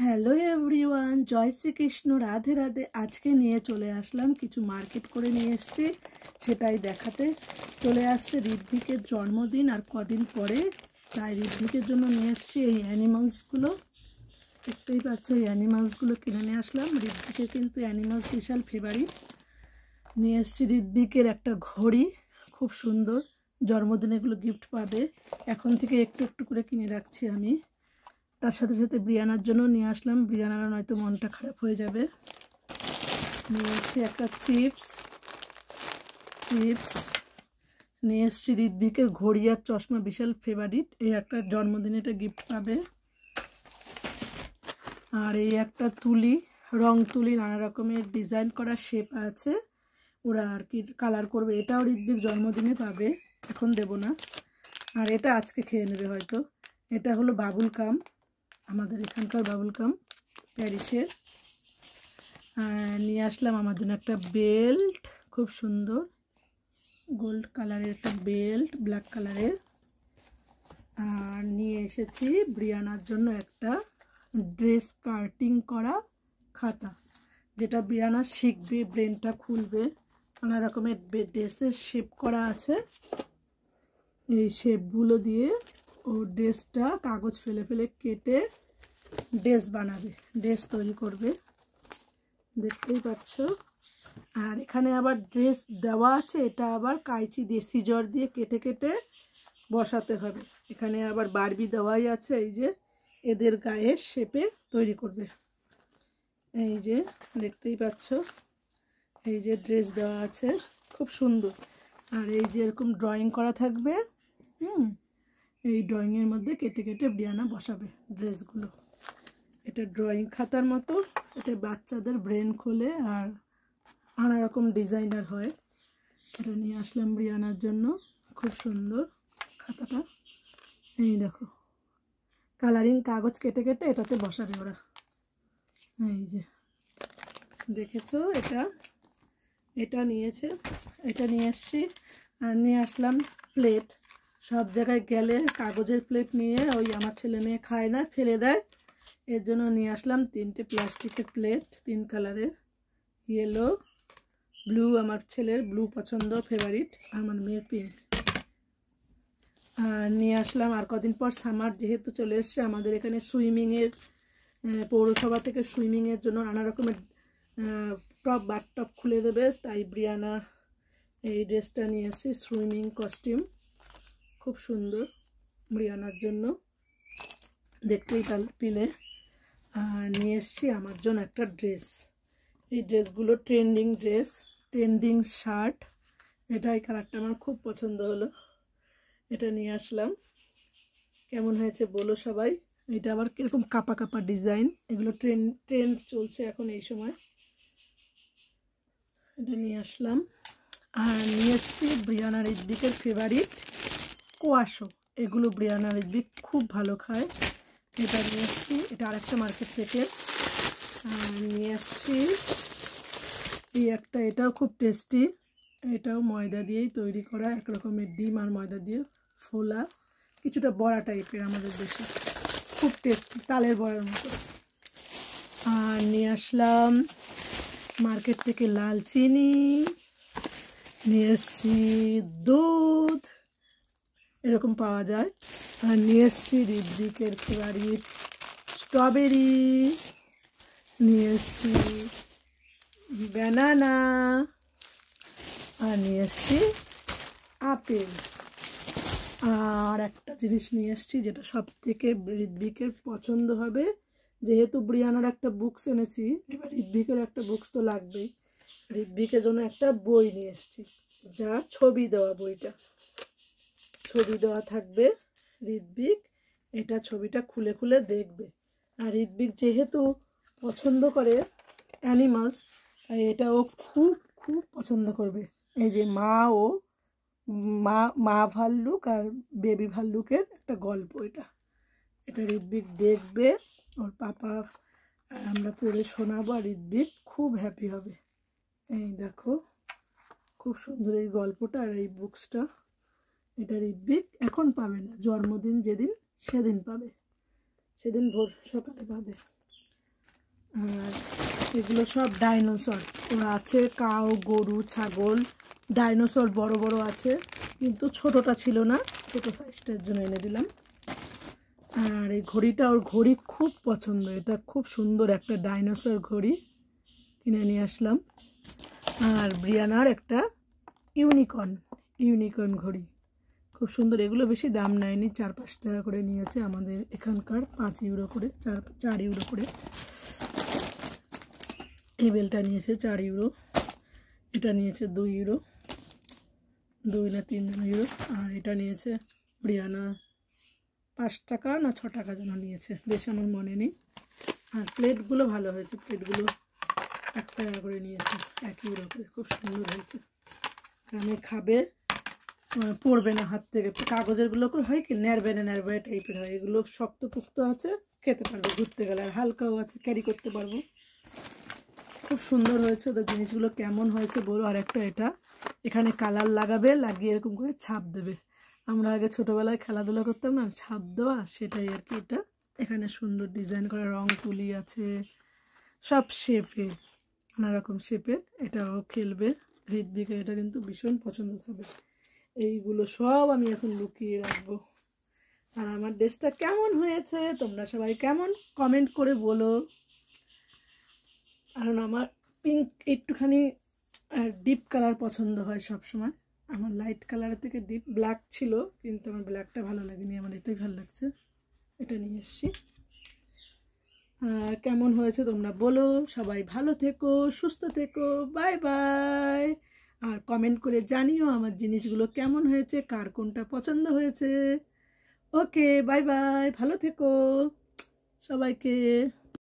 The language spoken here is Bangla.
হ্যালো এভরিওয়ান, জয় শ্রীকৃষ্ণ, রাধে রাধে। আজকে নিয়ে চলে আসলাম, কিছু মার্কেট করে নিয়ে এসছি, সেটাই দেখাতে চলে আসছে। ঋদ্বিকের জন্মদিন আর কদিন পরে, তাই ঋদ্বিকের জন্য নিয়ে এসছি এই অ্যানিমালসগুলো। দেখতেই পাচ্ছ, এই অ্যানিমালসগুলো কিনে নিয়ে আসলাম। ঋদ্বিকের কিন্তু অ্যানিমালস বিশাল ফেভারিট। নিয়ে এসছি ঋদ্বিকের একটা ঘড়ি, খুব সুন্দর। জন্মদিনে এগুলো গিফট পাবে, এখন থেকে একটু একটু করে কিনে রাখছি আমি। তার সাথে সাথে ব্রিয়ানার জন্য নিয়ে আসলাম, ব্রিয়ানার নয়তো মনটা খারাপ হয়ে যাবে। নিয়ে এসছি একটা চিপস নিয়ে এসছি ঋদ্বিকের ঘড়ি আর চশমা, বিশাল ফেভারিট। এই একটা জন্মদিনে এটা গিফট পাবে। আর এই একটা তুলি, রং তুলি, নানা রকমের ডিজাইন করা শেপ আছে, ওরা আর কি কালার করবে। এটাও ঋদ্বিক জন্মদিনে পাবে, এখন দেব না। আর এটা আজকে খেয়ে নেবে হয়তো। এটা হলো বাবুল কাম, আমাদের এখানকার বাবুল কাম, প্যারিসের। নিয়ে আসলাম আমার জন্য একটা বেল্ট, খুব সুন্দর গোল্ড কালারের একটা বেল্ট, ব্ল্যাক কালারের। আর নিয়ে এসেছি ব্রিয়ানার জন্য একটা ড্রেস কাটিং করা খাতা, যেটা ব্রিয়ানা শিখবে, ব্রেনটা খুলবে। নানা রকমের ড্রেসের শেপ করা আছে, এই শেপগুলো দিয়ে ও ড্রেসটা কাগজ ফেলে ফেলে কেটে ড্রেস বানাবে, ড্রেস তৈরি করবে, দেখতেই পাচ্ছ। আর এখানে আবার ড্রেস দেওয়া আছে, এটা আবার কাঁচি দিয়ে সিজর দিয়ে কেটে কেটে বসাতে হবে। এখানে আবার বারবি দেওয়াই আছে, এই যে এদের গায়ের শেপে তৈরি করবে। এই যে দেখতেই পাচ্ছ, এই যে ড্রেস দেওয়া আছে, খুব সুন্দর। আর এই যে এরকম ড্রয়িং করা থাকবে, এই ড্রয়িংয়ের মধ্যে কেটে কেটে ব্রিয়ানা বসাবে ড্রেসগুলো। এটা ড্রয়িং খাতার মতো, এটা বাচ্চাদের ব্রেন খোলে আর নানা রকম ডিজাইনার হয়। এটা নিয়ে আসলাম ব্রিয়ানার জন্য, খুব সুন্দর খাতাটা। এই দেখো, কালারিং কাগজ কেটে কেটে এটাতে বসাবে ওরা। এই যে দেখেছো, এটা নিয়েছে, এটা নিয়ে এসছি। আর নিয়ে আসলাম প্লেট। সব জায়গায় গেলে কাগজের প্লেট নিয়ে, ওই আমার ছেলে মেয়ে খায় না, ফেলে দেয়, এর জন্য নিয়ে আসলাম 3টে প্লাস্টিকের প্লেট, 3 কালারের, ইয়েলো, ব্লু, আমার ছেলের ব্লু পছন্দ, ফেভারিট, আমার মেয়ের পিঙ্ক। নিয়ে আসলাম আর কদিন পর সামার যেহেতু চলে এসছে, আমাদের এখানে সুইমিংয়ের, পৌরসভা থেকে সুইমিংয়ের জন্য নানা রকমের টপ, বাথটব খুলে দেবে, তাই ব্রিয়ানা এই ড্রেসটা নিয়ে এসেছি, সুইমিং কস্টিউম, খুব সুন্দর ব্রিয়ানার জন্য, দেখতেই পেলে। নিয়ে এসছি আমার জন্য একটা ড্রেস। এই ড্রেসগুলো ট্রেন্ডিং ড্রেস, ট্রেন্ডিং শার্ট, এটা এই কালারটা আমার খুব পছন্দ হলো, এটা নিয়ে আসলাম। কেমন হয়েছে বলো সবাই। এটা আবার কিরকম কাপা কাপা ডিজাইন, এগুলো ট্রেন্ড চলছে এখন এই সময়। এটা নিয়ে আসলাম। আর নিয়ে এসছি ব্রিয়ানা ঋদ্বিকের ফেভারিট কোয়াশো, এগুলো ব্রিয়ানা ঋদ্বিক খুব ভালো খায়। এটা নিয়ে এসছি, এটা আরেকটা মার্কেট থেকে। নিয়ে আসছি এই একটা, এটাও খুব টেস্টি, এটাও ময়দা দিয়েই তৈরি করা, এক রকমের ডিম আর ময়দা দিয়ে ফোলা, কিছুটা বড়া টাইপের আমাদের দেশে, খুব টেস্টি, তালের বড়ার মতো। আর নিয়ে আসলাম মার্কেট থেকে লাল চিনি, নিয়ে এসছি দুধ, এরকম পাওয়া যায়। আর নিয়ে এসছি ঋদ্বিকের ফেভারিট স্ট্রবেরি, নিয়ে এসছি ব্যানানা, আর নিয়ে এসছি আপেল। আর একটা জিনিস নিয়ে এসছি যেটা সব থেকে ঋদ্বিকের পছন্দ হবে, যেহেতু ব্রিয়ানার একটা বুকস এনেছি, এবার ঋদ্বিকের একটা বুকস তো লাগবেই। ঋদ্বিকের জন্য একটা বই নিয়ে এসছি, যা ছবি দেওয়া, বইটা ছবি দেওয়া থাকবে। ঋদ্বিক এটা ছবিটা খুলে খুলে দেখবে। আর ঋদ্বিক যেহেতু পছন্দ করে অ্যানিমালস, তাই এটা ও খুব খুব পছন্দ করবে। এই যে মা ভাল্লুক আর বেবি ভাল্লুকের একটা গল্প, এটা ঋদ্বিক দেখবে, ওর পাপা আমরা পড়ে শোনাবো, আর ঋদ্বিক খুব হ্যাপি হবে। এই দেখো, খুব সুন্দর এই গল্পটা আর এই বুকসটা। এটা ঋদ্বিক এখন পাবে না, জন্মদিন যেদিন সেদিন পাবে, সেদিন ভোর সকালে পাবে। আর এগুলো সব ডাইনোসর। ওরা আছে কাউ, গরু, ছাগল, ডাইনোসর বড় বড় আছে, কিন্তু ছোটটা ছিল না, ছোটো সাইজটার জন্য এনে দিলাম। আর এই ঘড়িটা, ওর ঘড়ি খুব পছন্দ, এটা খুব সুন্দর একটা ডাইনোসর ঘড়ি, কিনে নিয়ে আসলাম। আর ব্রিয়ানার একটা ইউনিকর্ন ঘড়ি, খুব সুন্দর। এগুলো বেশি দাম নেয়নি, 4-5 টাকা করে নিয়েছে, আমাদের এখানকার 5 ইউরো করে, 4 ইউরো করে। এই বেলটা নিয়েছে 4 ইউরো, এটা নিয়েছে 2 ইউরো, 2 না 3 ইউরো। আর এটা নিয়েছে ব্রিয়ানা 5 টাকা না 6 টাকা যেন নিয়েছে, বেশ আমার মনে নেই। আর প্লেটগুলো ভালো হয়েছে, প্লেটগুলো 1 টাকা করে নিয়েছে, 1 ইউরো করে, খুব সুন্দর হয়েছে। আমি খাবে, পড়বে না হাত থেকে। কাগজেরগুলো হয় কি নেড়বে টাইপের হয়, এগুলো শক্তপোক্ত আছে, খেতে পারবো ঘুরতে গেলে। আর হালকাও আছে, ক্যারি করতে পারবো। খুব সুন্দর হয়েছে। ওদের জিনিসগুলো কেমন হয়েছে বলো। আর একটা এটা এখানে কালার লাগাবে, লাগিয়ে এরকম করে ছাপ দেবে। আমরা আগে ছোটোবেলায় খেলাধুলা করতাম না, ছাপ দেওয়া, সেটাই আর কি। এটা এখানে সুন্দর ডিজাইন করা রং তুলি আছে, সব শেপে, নানা রকম শেপের। এটাও খেলবে হৃদবিকে, এটা কিন্তু ভীষণ পছন্দ হবে। এইগুলো সব আমি এখন লুকিয়ে রাখবো। আর আমার ড্রেসটা কেমন হয়েছে তোমরা সবাই কেমন কমেন্ট করে বলো। কারণ আমার পিঙ্ক একটুখানি ডিপ কালার পছন্দ হয় সব সময়। আমার লাইট কালারের থেকে ডিপ ব্ল্যাক ছিল, কিন্তু আমার ব্ল্যাকটা ভালো লাগেনি, আমার এটাই ভালো লাগছে, এটা নিয়ে এসছি। আর কেমন হয়েছে তোমরা বলো। সবাই ভালো থেকো, সুস্থ থেকো, বাই বাই। আর কমেন্ট করে জানিও আমার জিনিসগুলো কেমন হয়েছে, কার কোনটা পছন্দ হয়েছে। ওকে, বাই বাই, ভালো থেকো সবাইকে।